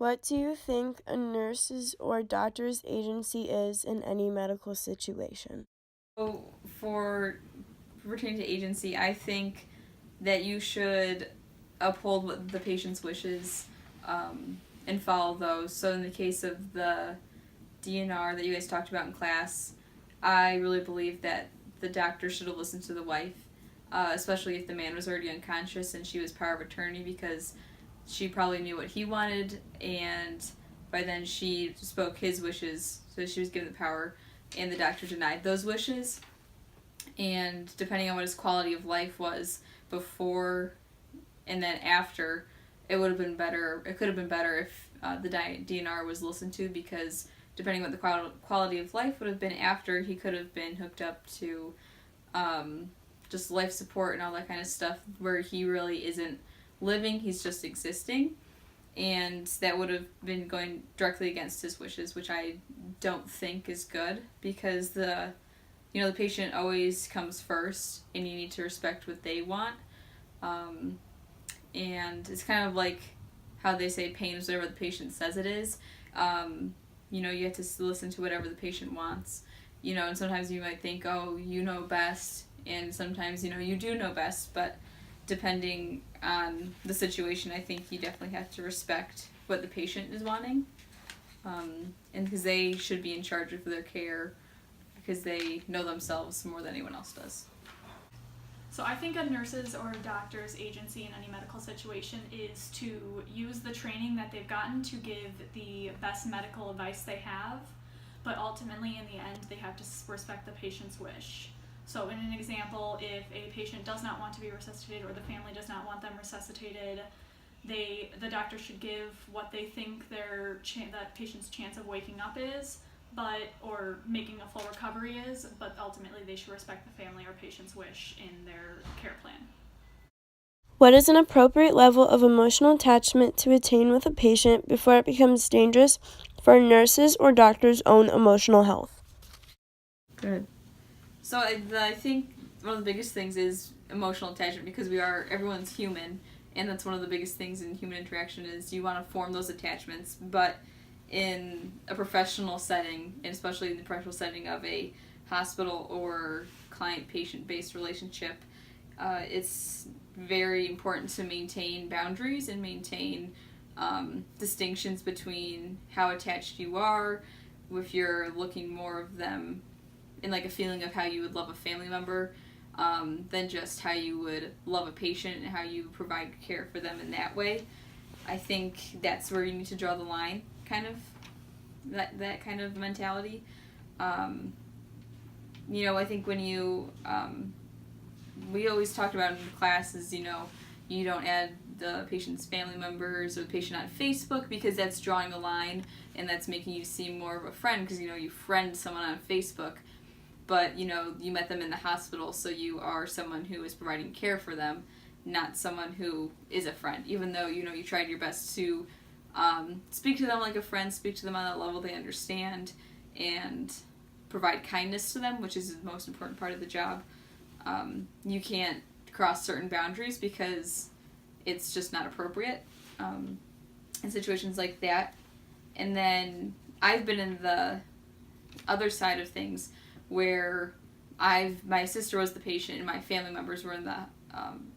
What do you think a nurse's or doctor's agency is in any medical situation? So for pertaining to agency, I think that you should uphold what the patient's wishes and follow those. So in the case of the DNR that you guys talked about in class, I really believe that the doctor should have listened to the wife, especially if the man was already unconscious and she was power of attorney, because she probably knew what he wanted, and by then she spoke his wishes, so she was given the power, and the doctor denied those wishes. And depending on what his quality of life was before and then after, it would have been better. It could have been better if the DNR was listened to, because depending on what the quality of life would have been after, he could have been hooked up to just life support and all that kind of stuff, where he really isn't living, he's just existing. And that would have been going directly against his wishes, which I don't think is good, because the patient always comes first, and you need to respect what they want. Um, and it's kind of like how they say pain is whatever the patient says it is. You have to listen to whatever the patient wants. And sometimes you might think, oh, you know best, and sometimes, you do know best, but depending on the situation, I think you definitely have to respect what the patient is wanting. And because they should be in charge of their care, because they know themselves more than anyone else does. So I think a nurse's or a doctor's agency in any medical situation is to use the training that they've gotten to give the best medical advice they have, but ultimately in the end they have to respect the patient's wish. So in an example, if a patient does not want to be resuscitated or the family does not want them resuscitated, the doctor should give what they think that patient's chance of waking up is, or making a full recovery is, but ultimately they should respect the family or patient's wish in their care plan. What is an appropriate level of emotional attachment to attain with a patient before it becomes dangerous for a nurse's or doctor's own emotional health? Good. So I think one of the biggest things is emotional attachment, because everyone's human, and that's one of the biggest things in human interaction is you want to form those attachments, but in a professional setting, and especially in the professional setting of a hospital or client-patient based relationship, it's very important to maintain boundaries and maintain distinctions between how attached you are, if you're looking more of them in like a feeling of how you would love a family member, than just how you would love a patient and how you provide care for them in that way. I think that's where you need to draw the line, kind of, that kind of mentality. I think when we always talked about in classes, you don't add the patient's family members or the patient on Facebook, because that's drawing a line and that's making you seem more of a friend, because, you friend someone on Facebook, but, you met them in the hospital, so you are someone who is providing care for them, not someone who is a friend, even though, you tried your best to speak to them like a friend, speak to them on that level they understand, and provide kindness to them, which is the most important part of the job. You can't cross certain boundaries, because it's just not appropriate in situations like that. And then I've been in the other side of things, where my sister was the patient and my family members were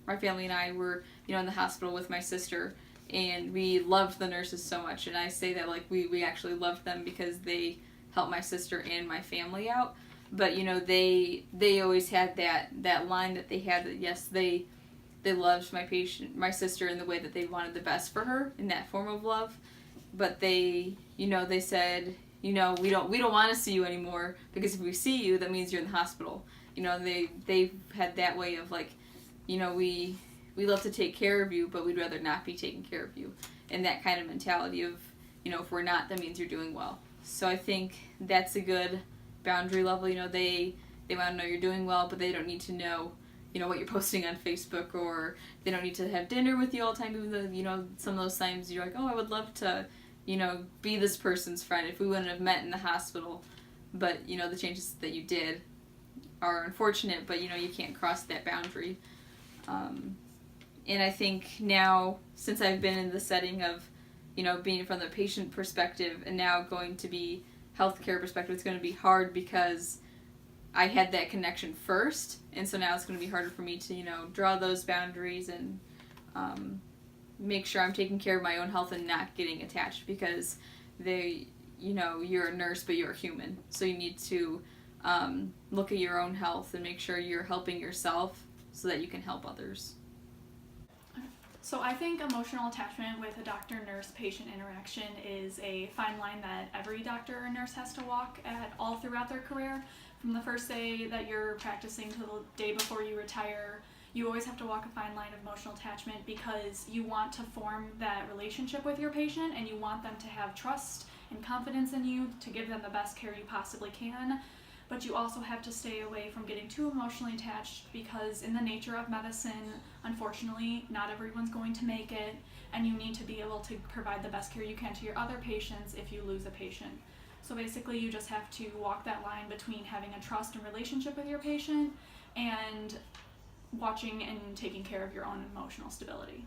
my family and I were, in the hospital with my sister, and we loved the nurses so much. And I say that like we actually loved them because they helped my sister and my family out. But, they always had that line that they had, that yes, they loved my sister in the way that they wanted the best for her, in that form of love. But they said, we don't want to see you anymore, because if we see you, that means you're in the hospital. They had that way of like, we love to take care of you, but we'd rather not be taking care of you. And that kind of mentality of, if we're not, that means you're doing well. So I think that's a good boundary level. They want to know you're doing well, but they don't need to know, what you're posting on Facebook, or they don't need to have dinner with you all the time, even though, some of those times you're like, oh, I would love to, be this person's friend if we wouldn't have met in the hospital. But, the changes that you did are unfortunate, but, you can't cross that boundary. And I think now, since I've been in the setting of being from the patient perspective and now going to be healthcare perspective, it's going to be hard because I had that connection first, and so now it's going to be harder for me to, draw those boundaries and make sure I'm taking care of my own health and not getting attached, because you're a nurse, but you're a human. So you need to look at your own health and make sure you're helping yourself so that you can help others. So I think emotional attachment with a doctor-nurse-patient interaction is a fine line that every doctor or nurse has to walk at all throughout their career. From the first day that you're practicing to the day before you retire, you always have to walk a fine line of emotional attachment, because you want to form that relationship with your patient and you want them to have trust and confidence in you to give them the best care you possibly can. But you also have to stay away from getting too emotionally attached, because in the nature of medicine, unfortunately, not everyone's going to make it, and you need to be able to provide the best care you can to your other patients if you lose a patient. So basically, you just have to walk that line between having a trust and relationship with your patient and watching and taking care of your own emotional stability.